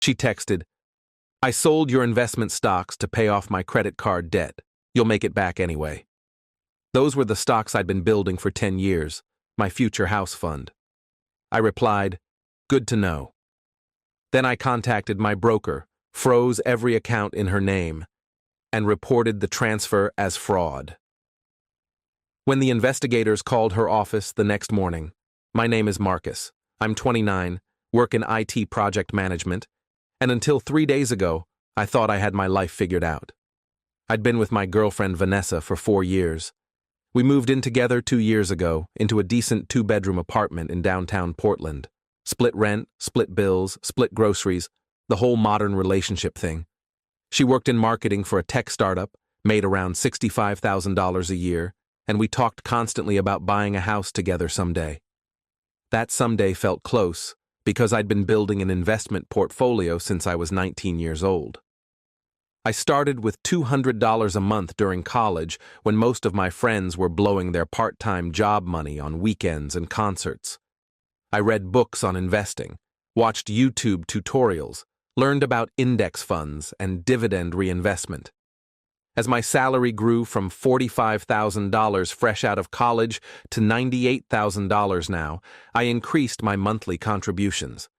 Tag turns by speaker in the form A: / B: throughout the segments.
A: She texted, "I sold your investment stocks to pay off my credit card debt. You'll make it back anyway." Those were the stocks I'd been building for 10 years, my future house fund. I replied, "Good to know." Then I contacted my broker, froze every account in her name, and reported the transfer as fraud. When the investigators called her office the next morning, "My name is Marcus. I'm 29, work in IT project management, and until 3 days ago, I thought I had my life figured out. I'd been with my girlfriend Vanessa for 4 years. We moved in together 2 years ago into a decent 2-bedroom apartment in downtown Portland. Split rent, split bills, split groceries, the whole modern relationship thing. She worked in marketing for a tech startup, made around $65,000 a year, and we talked constantly about buying a house together someday. That someday felt close because I'd been building an investment portfolio since I was 19 years old. I started with $200 a month during college when most of my friends were blowing their part-time job money on weekends and concerts. I read books on investing, watched YouTube tutorials, learned about index funds and dividend reinvestment. As my salary grew from $45,000 fresh out of college to $98,000 now, I increased my monthly contributions.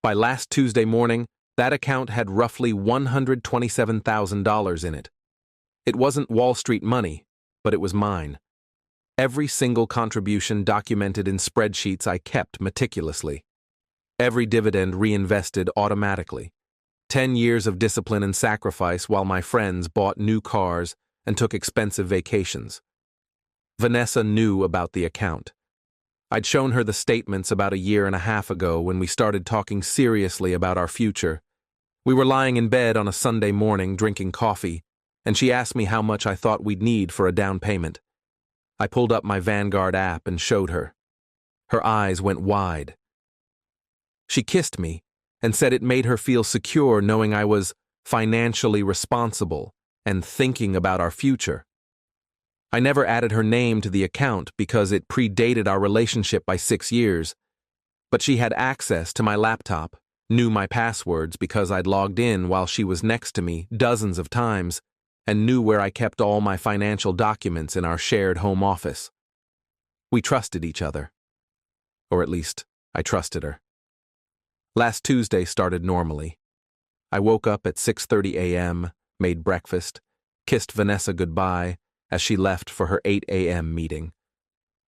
A: By last Tuesday morning, that account had roughly $127,000 in it. It wasn't Wall Street money, but it was mine. Every single contribution documented in spreadsheets I kept meticulously. Every dividend reinvested automatically. 10 years of discipline and sacrifice while my friends bought new cars and took expensive vacations. Vanessa knew about the account. I'd shown her the statements about a year and a half ago when we started talking seriously about our future. We were lying in bed on a Sunday morning drinking coffee, and she asked me how much I thought we'd need for a down payment. I pulled up my Vanguard app and showed her. Her eyes went wide. She kissed me and said it made her feel secure knowing I was financially responsible and thinking about our future. I never added her name to the account because it predated our relationship by 6 years, but she had access to my laptop, knew my passwords because I'd logged in while she was next to me dozens of times, and knew where I kept all my financial documents in our shared home office. We trusted each other. Or at least, I trusted her. Last Tuesday started normally. I woke up at 6:30 a.m., made breakfast, kissed Vanessa goodbye as she left for her 8 a.m. meeting.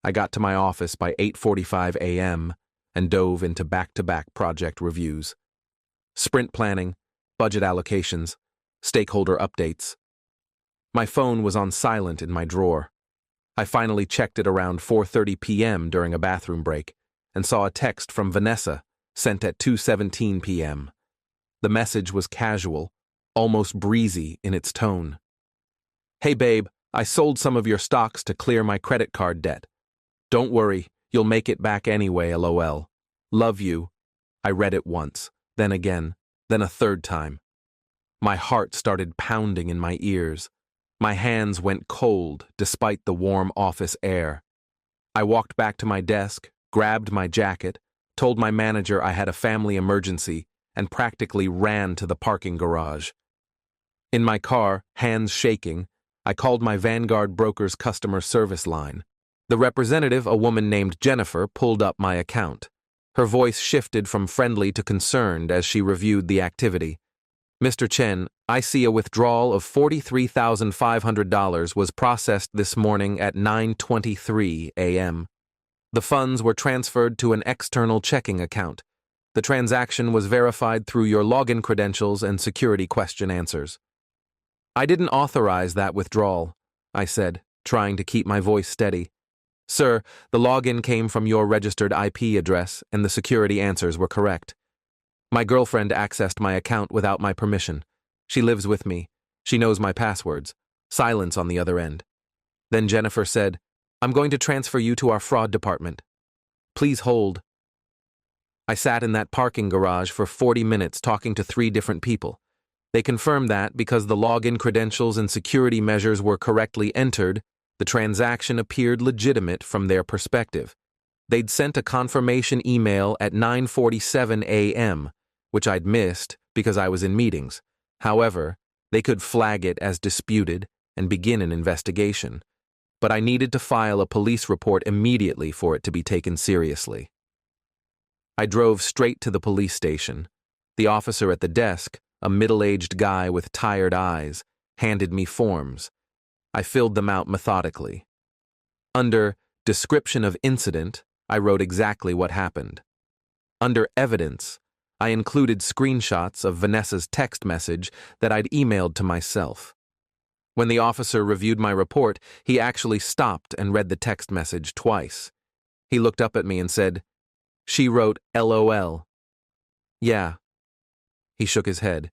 A: I got to my office by 8:45 a.m. and dove into back-to-back project reviews. Sprint planning, budget allocations, stakeholder updates. My phone was on silent in my drawer. I finally checked it around 4:30 p.m. during a bathroom break and saw a text from Vanessa sent at 2:17 p.m. The message was casual, almost breezy in its tone. "Hey babe, I sold some of your stocks to clear my credit card debt. Don't worry, you'll make it back anyway, LOL. Love you." I read it once, then again, then a third time. My heart started pounding in my ears. My hands went cold despite the warm office air. I walked back to my desk, grabbed my jacket, told my manager I had a family emergency, and practically ran to the parking garage. In my car, hands shaking, I called my Vanguard broker's customer service line. The representative, a woman named Jennifer, pulled up my account. Her voice shifted from friendly to concerned as she reviewed the activity. "Mr. Chen, I see a withdrawal of $43,500 was processed this morning at 9:23 a.m. The funds were transferred to an external checking account. The transaction was verified through your login credentials and security question answers." "I didn't authorize that withdrawal," I said, trying to keep my voice steady. "Sir, the login came from your registered IP address and the security answers were correct. My girlfriend accessed my account without my permission. She lives with me. She knows my passwords." Silence on the other end. Then Jennifer said, "I'm going to transfer you to our fraud department. Please hold." I sat in that parking garage for 40 minutes talking to 3 different people. They confirmed that because the login credentials and security measures were correctly entered, the transaction appeared legitimate from their perspective. They'd sent a confirmation email at 9:47 a.m., which I'd missed because I was in meetings. However, they could flag it as disputed and begin an investigation. But I needed to file a police report immediately for it to be taken seriously. I drove straight to the police station. The officer at the desk, a middle-aged guy with tired eyes, handed me forms. I filled them out methodically. Under Description of Incident, I wrote exactly what happened. Under Evidence, I included screenshots of Vanessa's text message that I'd emailed to myself. When the officer reviewed my report, he actually stopped and read the text message twice. He looked up at me and said, "She wrote LOL." "Yeah." He shook his head.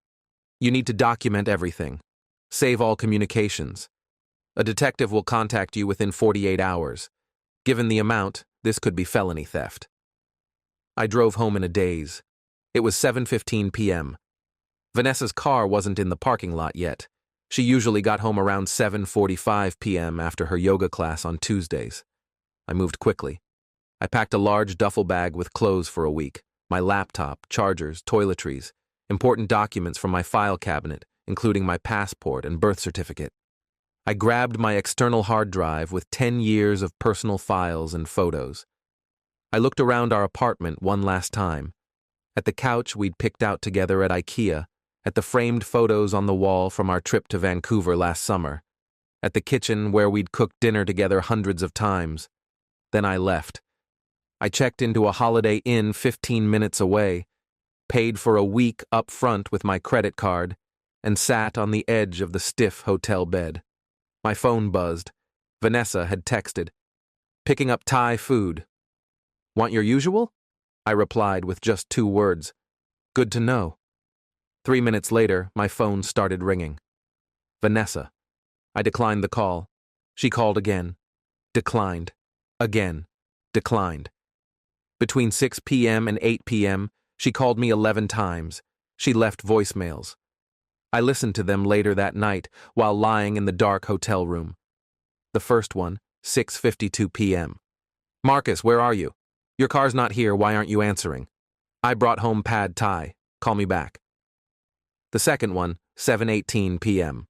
A: "You need to document everything. Save all communications. A detective will contact you within 48 hours. Given the amount, this could be felony theft." I drove home in a daze. It was 7:15 p.m. Vanessa's car wasn't in the parking lot yet. She usually got home around 7:45 p.m. after her yoga class on Tuesdays. I moved quickly. I packed a large duffel bag with clothes for a week, my laptop, chargers, toiletries, important documents from my file cabinet, including my passport and birth certificate. I grabbed my external hard drive with 10 years of personal files and photos. I looked around our apartment one last time, at the couch we'd picked out together at IKEA, at the framed photos on the wall from our trip to Vancouver last summer, at the kitchen where we'd cooked dinner together hundreds of times. Then I left. I checked into a Holiday Inn 15 minutes away, paid for a week up front with my credit card, and sat on the edge of the stiff hotel bed. My phone buzzed. Vanessa had texted, "Picking up Thai food." "Want your usual?" I replied with just 2 words. "Good to know." 3 minutes later, my phone started ringing. Vanessa. I declined the call. She called again. Declined. Again. Declined. Between 6 p.m. and 8 p.m., she called me 11 times. She left voicemails. I listened to them later that night while lying in the dark hotel room. The first one, 6:52 p.m. "Marcus, where are you? Your car's not here, why aren't you answering? I brought home pad thai. Call me back." The second one, 7:18 p.m.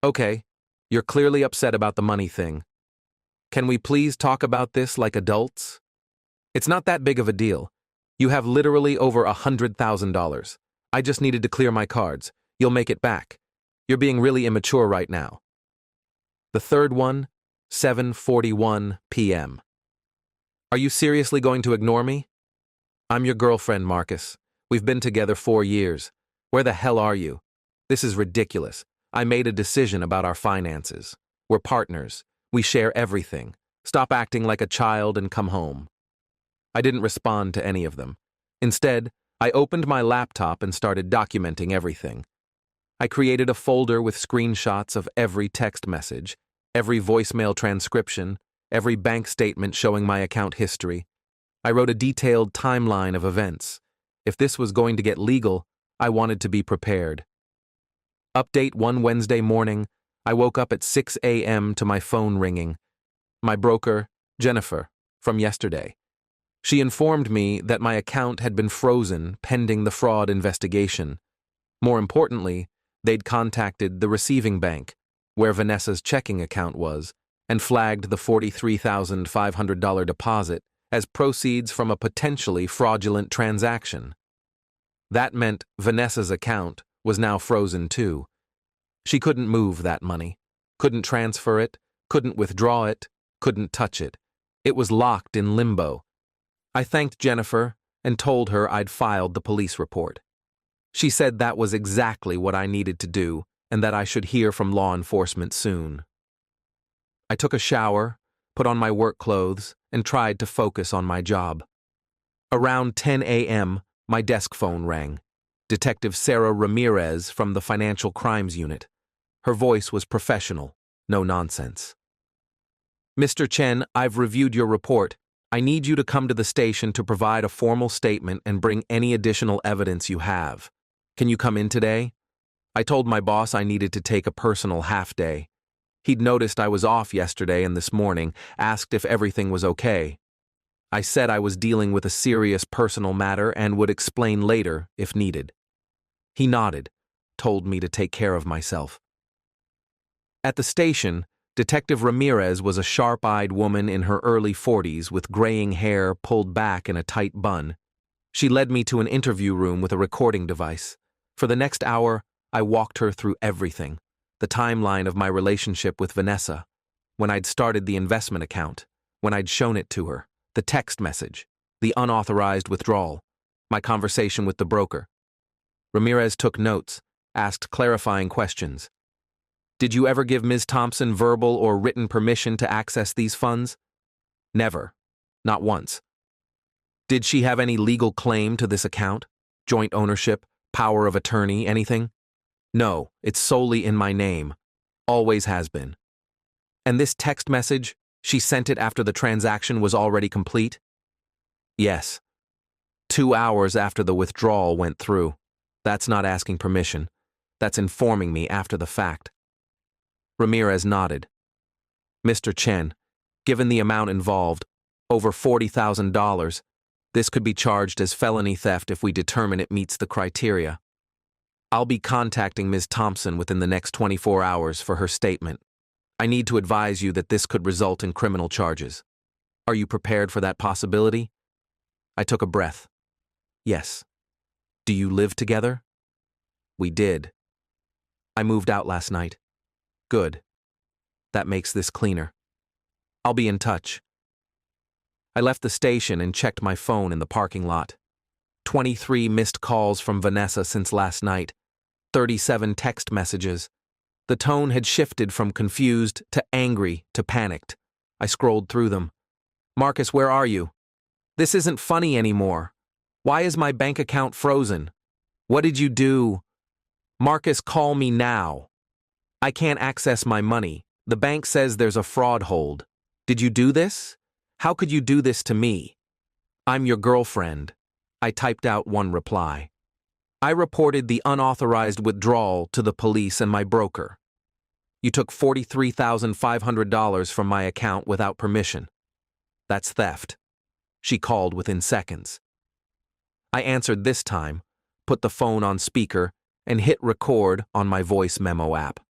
A: "Okay, you're clearly upset about the money thing. Can we please talk about this like adults? It's not that big of a deal. You have literally over $100,000. I just needed to clear my cards. You'll make it back. You're being really immature right now." The third one, 7:41 p.m. "Are you seriously going to ignore me? I'm your girlfriend, Marcus. We've been together 4 years. Where the hell are you? This is ridiculous. I made a decision about our finances. We're partners. We share everything. Stop acting like a child and come home." I didn't respond to any of them. Instead, I opened my laptop and started documenting everything. I created a folder with screenshots of every text message, every voicemail transcription, every bank statement showing my account history. I wrote a detailed timeline of events. If this was going to get legal, I wanted to be prepared. Update: one Wednesday morning, I woke up at 6 a.m. to my phone ringing. My broker, Jennifer, from yesterday. She informed me that my account had been frozen pending the fraud investigation. More importantly, they'd contacted the receiving bank, where Vanessa's checking account was, and flagged the $43,500 deposit as proceeds from a potentially fraudulent transaction. That meant Vanessa's account was now frozen too. She couldn't move that money, couldn't transfer it, couldn't withdraw it, couldn't touch it. It was locked in limbo. I thanked Jennifer and told her I'd filed the police report. She said that was exactly what I needed to do and that I should hear from law enforcement soon. I took a shower, put on my work clothes, and tried to focus on my job. Around 10 a.m., my desk phone rang. Detective Sarah Ramirez from the Financial Crimes Unit. Her voice was professional, no nonsense. "Mr. Chen, I've reviewed your report. I need you to come to the station to provide a formal statement and bring any additional evidence you have. Can you come in today? I told my boss I needed to take a personal half-day. He'd noticed I was off yesterday and this morning, asked if everything was okay. I said I was dealing with a serious personal matter and would explain later if needed." He nodded, told me to take care of myself. At the station, Detective Ramirez was a sharp-eyed woman in her early 40s with graying hair pulled back in a tight bun. She led me to an interview room with a recording device. For the next hour, I walked her through everything. The timeline of my relationship with Vanessa, when I'd started the investment account, when I'd shown it to her, the text message, the unauthorized withdrawal, my conversation with the broker. Ramirez took notes, asked clarifying questions. Did you ever give Ms. Thompson verbal or written permission to access these funds? Never. Not once. Did she have any legal claim to this account? Joint ownership, power of attorney, anything? No, it's solely in my name. Always has been. And this text message, she sent it after the transaction was already complete? Yes. 2 hours after the withdrawal went through. That's not asking permission. That's informing me after the fact. Ramirez nodded. Mr. Chen, given the amount involved, over $40,000, this could be charged as felony theft if we determine it meets the criteria. I'll be contacting Ms. Thompson within the next 24 hours for her statement. I need to advise you that this could result in criminal charges. Are you prepared for that possibility? I took a breath. Yes. Do you live together? We did. I moved out last night. Good. That makes this cleaner. I'll be in touch. I left the station and checked my phone in the parking lot. 23 missed calls from Vanessa since last night. 37 text messages. The tone had shifted from confused to angry to panicked. I scrolled through them. Marcus, where are you? This isn't funny anymore. Why is my bank account frozen? What did you do? Marcus, call me now. I can't access my money. The bank says there's a fraud hold. Did you do this? How could you do this to me? I'm your girlfriend. I typed out one reply. I reported the unauthorized withdrawal to the police and my broker. You took $43,500 from my account without permission. That's theft. She called within seconds. I answered this time, put the phone on speaker, and hit record on my voice memo app.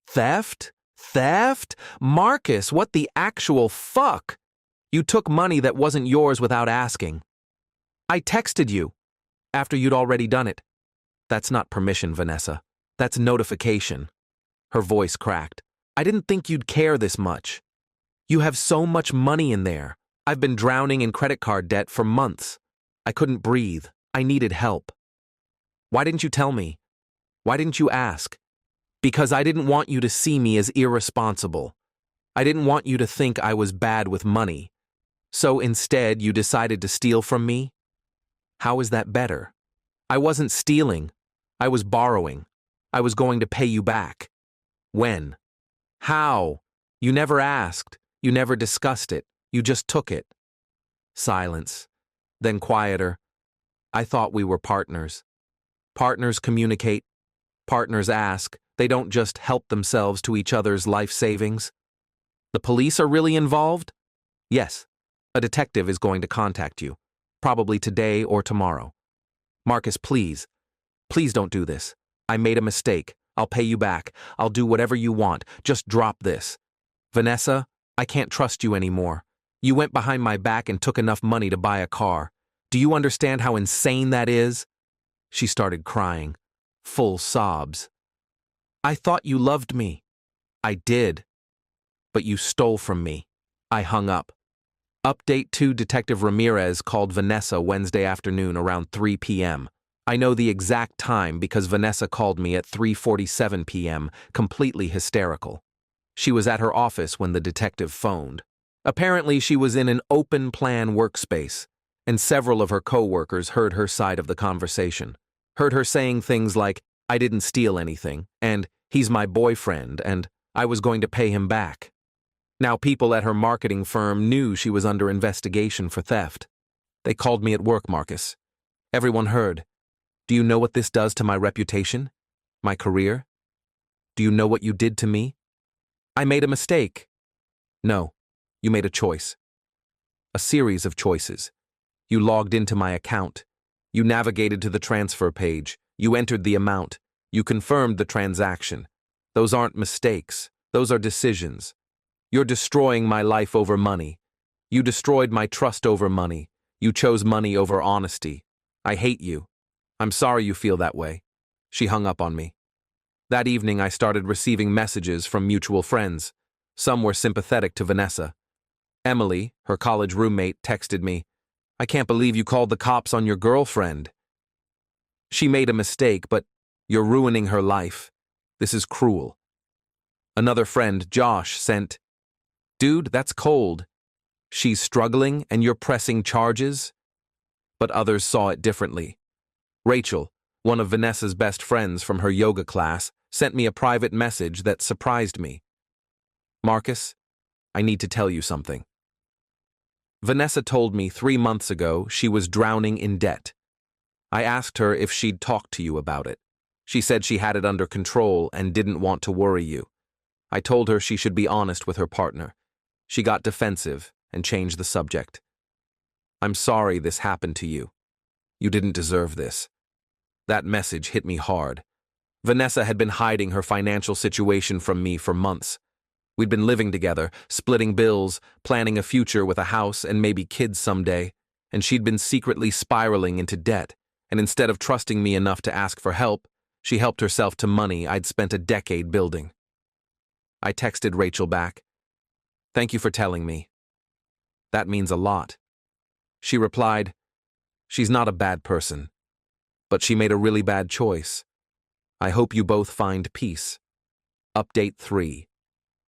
A: Theft? Theft? Marcus, what the actual fuck? You took money that wasn't yours without asking. I texted you after you'd already done it. That's not permission, Vanessa. That's notification. Her voice cracked. I didn't think you'd care this much. You have so much money in there. I've been drowning in credit card debt for months. I couldn't breathe. I needed help. Why didn't you tell me? Why didn't you ask? Because I didn't want you to see me as irresponsible. I didn't want you to think I was bad with money. So instead, you decided to steal from me? How is that better? I wasn't stealing. I was borrowing. I was going to pay you back. When? How? You never asked. You never discussed it. You just took it. Silence. Then quieter. I thought we were partners. Partners communicate. Partners ask. They don't just help themselves to each other's life savings. The police are really involved? Yes. A detective is going to contact you. Probably today or tomorrow. Marcus, please. Please don't do this. I made a mistake. I'll pay you back. I'll do whatever you want. Just drop this. Vanessa, I can't trust you anymore. You went behind my back and took enough money to buy a car. Do you understand how insane that is? She started crying. Full sobs. I thought you loved me. I did. But you stole from me. I hung up. Update 2: Detective Ramirez called Vanessa Wednesday afternoon around 3 p.m. I know the exact time because Vanessa called me at 3:47 p.m., completely hysterical. She was at her office when the detective phoned. Apparently, she was in an open-plan workspace, and several of her co-workers heard her side of the conversation. Heard her saying things like, I didn't steal anything, and he's my boyfriend, and I was going to pay him back. Now people at her marketing firm knew she was under investigation for theft. They called me at work, Marcus. Everyone heard. Do you know what this does to my reputation? My career? Do you know what you did to me? I made a mistake. No, you made a choice. A series of choices. You logged into my account. You navigated to the transfer page. You entered the amount. You confirmed the transaction. Those aren't mistakes. Those are decisions. You're destroying my life over money. You destroyed my trust over money. You chose money over honesty. I hate you. I'm sorry you feel that way." She hung up on me. That evening, I started receiving messages from mutual friends. Some were sympathetic to Vanessa. Emily, her college roommate, texted me, "I can't believe you called the cops on your girlfriend. She made a mistake, but you're ruining her life. This is cruel." Another friend, Josh, sent, "Dude, that's cold. She's struggling and you're pressing charges?" But others saw it differently. Rachel, one of Vanessa's best friends from her yoga class, sent me a private message that surprised me. "Marcus, I need to tell you something. Vanessa told me 3 months ago she was drowning in debt. I asked her if she'd talk to you about it. She said she had it under control and didn't want to worry you. I told her she should be honest with her partner. She got defensive and changed the subject. I'm sorry this happened to you. You didn't deserve this." That message hit me hard. Vanessa had been hiding her financial situation from me for months. We'd been living together, splitting bills, planning a future with a house and maybe kids someday, and she'd been secretly spiraling into debt, and instead of trusting me enough to ask for help, she helped herself to money I'd spent a decade building. I texted Rachel back, "Thank you for telling me. That means a lot." She replied, "She's not a bad person, but she made a really bad choice. I hope you both find peace." Update 3.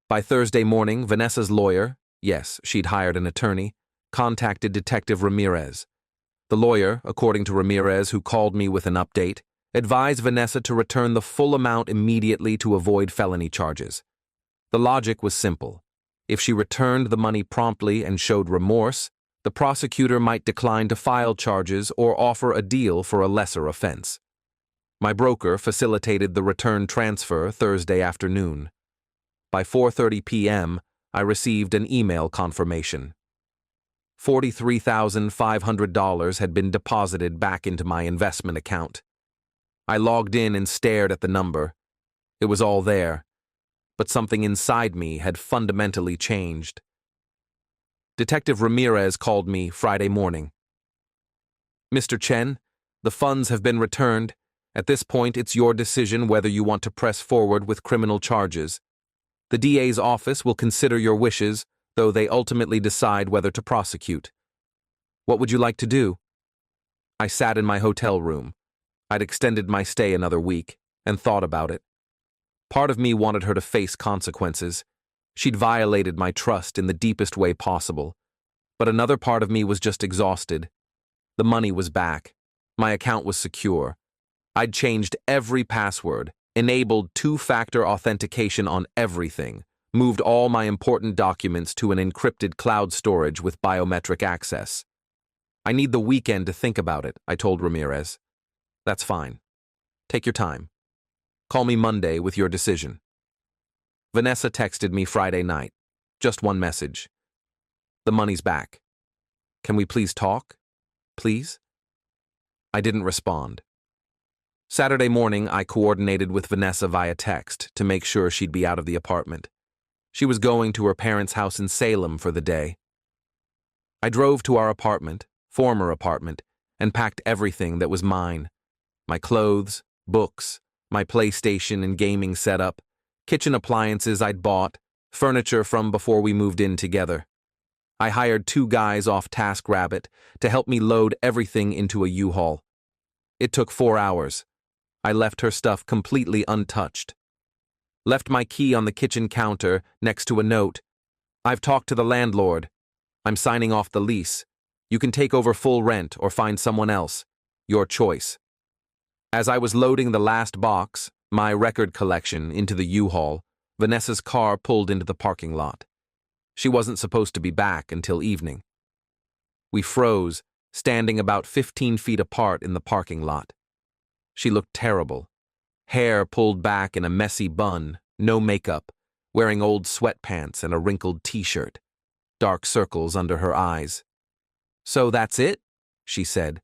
A: By Thursday morning, Vanessa's lawyer, yes, she'd hired an attorney, contacted Detective Ramirez. The lawyer, according to Ramirez, who called me with an update, advised Vanessa to return the full amount immediately to avoid felony charges. The logic was simple. If she returned the money promptly and showed remorse, the prosecutor might decline to file charges or offer a deal for a lesser offense. My broker facilitated the return transfer Thursday afternoon. By 4:30 p.m., I received an email confirmation. $43,500 had been deposited back into my investment account. I logged in and stared at the number. It was all there, but something inside me had fundamentally changed. Detective Ramirez called me Friday morning. "Mr. Chen, the funds have been returned. At this point, it's your decision whether you want to press forward with criminal charges. The DA's office will consider your wishes, though they ultimately decide whether to prosecute. What would you like to do?" I sat in my hotel room. I'd extended my stay another week and thought about it. Part of me wanted her to face consequences. She'd violated my trust in the deepest way possible. But another part of me was just exhausted. The money was back. My account was secure. I'd changed every password, enabled two-factor authentication on everything, moved all my important documents to an encrypted cloud storage with biometric access. "I need the weekend to think about it," I told Ramirez. "That's fine. Take your time. Call me Monday with your decision." Vanessa texted me Friday night. Just one message. "The money's back. Can we please talk? Please?" I didn't respond. Saturday morning, I coordinated with Vanessa via text to make sure she'd be out of the apartment. She was going to her parents' house in Salem for the day. I drove to our apartment, former apartment, and packed everything that was mine. My clothes, books, my PlayStation and gaming setup, kitchen appliances I'd bought, furniture from before we moved in together. I hired 2 guys off TaskRabbit to help me load everything into a U-Haul. It took 4 hours. I left her stuff completely untouched. Left my key on the kitchen counter next to a note. "I've talked to the landlord. I'm signing off the lease. You can take over full rent or find someone else. Your choice." As I was loading the last box, my record collection, into the U-Haul, Vanessa's car pulled into the parking lot. She wasn't supposed to be back until evening. We froze, standing about 15 feet apart in the parking lot. She looked terrible. Hair pulled back in a messy bun, no makeup, wearing old sweatpants and a wrinkled t-shirt. Dark circles under her eyes. "So that's it?" she said.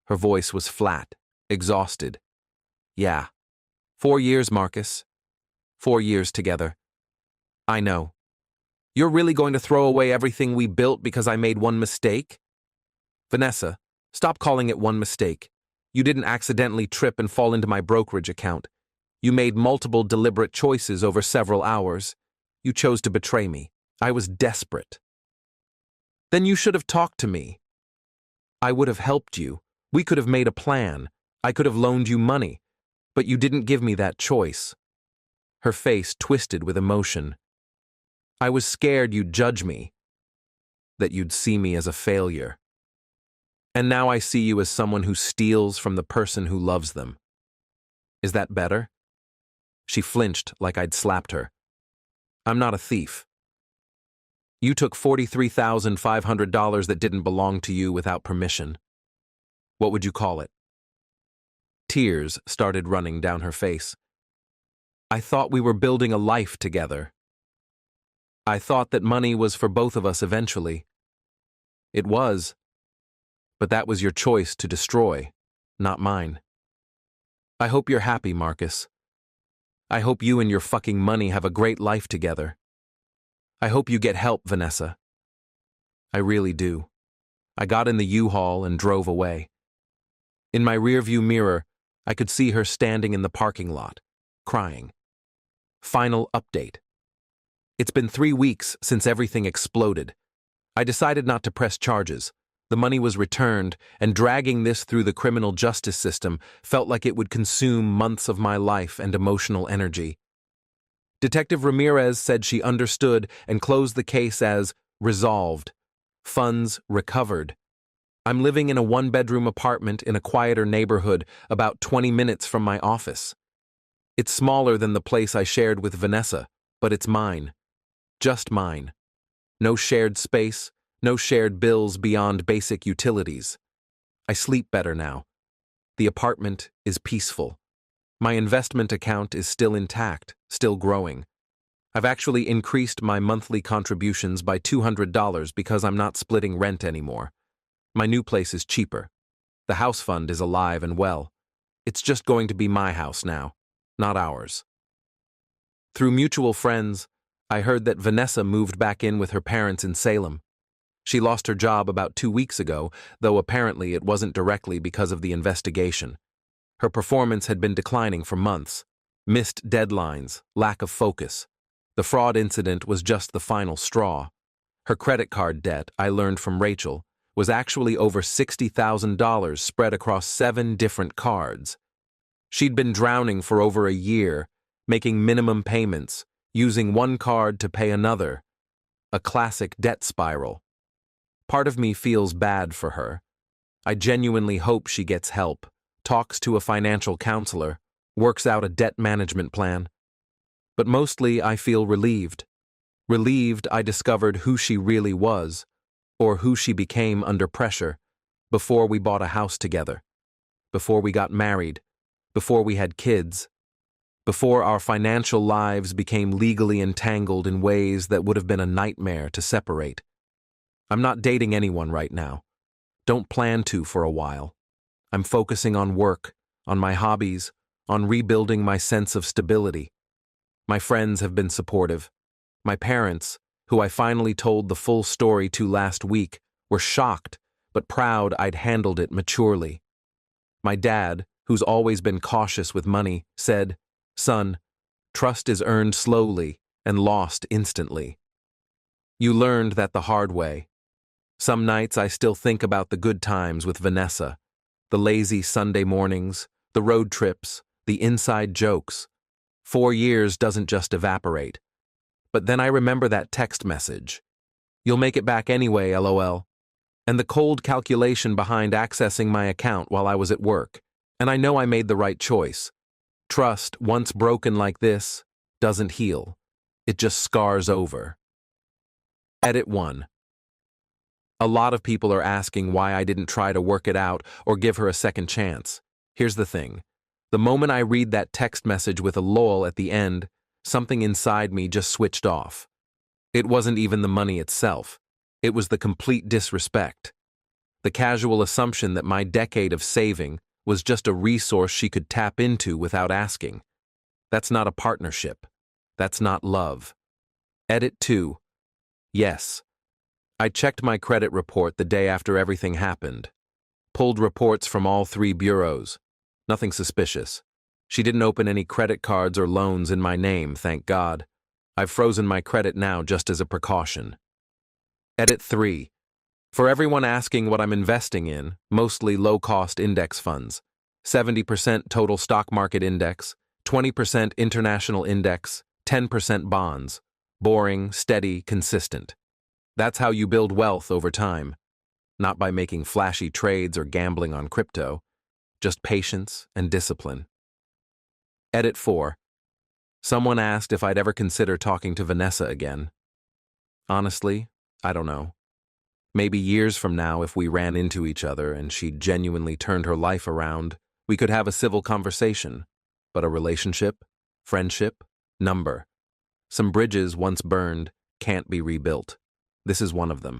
A: Her voice was flat, exhausted, Yeah. 4 years, Marcus. 4 years together. I know. You're really going to throw away everything we built because I made one mistake? Vanessa, stop calling it one mistake. You didn't accidentally trip and fall into my brokerage account. You made multiple deliberate choices over several hours. You chose to betray me. I was desperate. Then you should have talked to me. I would have helped you. We could have made a plan. I could have loaned you money. But you didn't give me that choice. Her face twisted with emotion. I was scared you'd judge me, that you'd see me as a failure. And now I see you as someone who steals from the person who loves them. Is that better? She flinched like I'd slapped her. I'm not a thief. You took $43,500 that didn't belong to you without permission. What would you call it? Tears started running down her face. I thought we were building a life together. I thought that money was for both of us eventually. It was. But that was your choice to destroy, not mine. I hope you're happy, Marcus. I hope you and your fucking money have a great life together. I hope you get help, Vanessa. I really do. I got in the U-Haul and drove away. In my rearview mirror, I could see her standing in the parking lot, crying. Final update. It's been 3 weeks since everything exploded. I decided not to press charges. The money was returned, and dragging this through the criminal justice system felt like it would consume months of my life and emotional energy. Detective Ramirez said she understood and closed the case as resolved. Funds recovered. I'm living in a 1-bedroom apartment in a quieter neighborhood about 20 minutes from my office. It's smaller than the place I shared with Vanessa, but it's mine. Just mine. No shared space, no shared bills beyond basic utilities. I sleep better now. The apartment is peaceful. My investment account is still intact, still growing. I've actually increased my monthly contributions by $200 because I'm not splitting rent anymore. My new place is cheaper. The house fund is alive and well. It's just going to be my house now, not ours. Through mutual friends, I heard that Vanessa moved back in with her parents in Salem. She lost her job about 2 weeks ago, though apparently it wasn't directly because of the investigation. Her performance had been declining for months. Missed deadlines, lack of focus. The fraud incident was just the final straw. Her credit card debt, I learned from Rachel, was actually over $60,000 spread across 7 different cards. She'd been drowning for over a year, making minimum payments, using one card to pay another. A classic debt spiral. Part of me feels bad for her. I genuinely hope she gets help, talks to a financial counselor, works out a debt management plan. But mostly I feel relieved. Relieved I discovered who she really was, or who she became under pressure, before we bought a house together, before we got married, before we had kids, before our financial lives became legally entangled in ways that would have been a nightmare to separate. I'm not dating anyone right now. Don't plan to for a while. I'm focusing on work, on my hobbies, on rebuilding my sense of stability. My friends have been supportive. My parents, who I finally told the full story to last week, were shocked, but proud I'd handled it maturely. My dad, who's always been cautious with money, said, "Son, trust is earned slowly and lost instantly." You learned that the hard way. Some nights I still think about the good times with Vanessa, the lazy Sunday mornings, the road trips, the inside jokes. 4 years doesn't just evaporate. But then I remember that text message. "You'll make it back anyway, LOL." And the cold calculation behind accessing my account while I was at work. And I know I made the right choice. Trust, once broken like this, doesn't heal. It just scars over. Edit 1. A lot of people are asking why I didn't try to work it out or give her a second chance. Here's the thing. The moment I read that text message with a lol at the end, something inside me just switched off. It wasn't even the money itself. It was the complete disrespect. The casual assumption that my decade of saving, was just a resource she could tap into without asking. That's not a partnership. That's not love. Edit 2. Yes. I checked my credit report the day after everything happened. Pulled reports from all 3 bureaus. Nothing suspicious. She didn't open any credit cards or loans in my name, thank God. I've frozen my credit now just as a precaution. Edit 3. For everyone asking what I'm investing in, mostly low-cost index funds. 70% total stock market index, 20% international index, 10% bonds. Boring, steady, consistent. That's how you build wealth over time. Not by making flashy trades or gambling on crypto. Just patience and discipline. Edit 4. Someone asked if I'd ever consider talking to Vanessa again. Honestly, I don't know. Maybe years from now, if we ran into each other and she genuinely turned her life around, we could have a civil conversation. But a relationship, friendship, number. Some bridges once burned can't be rebuilt. This is one of them.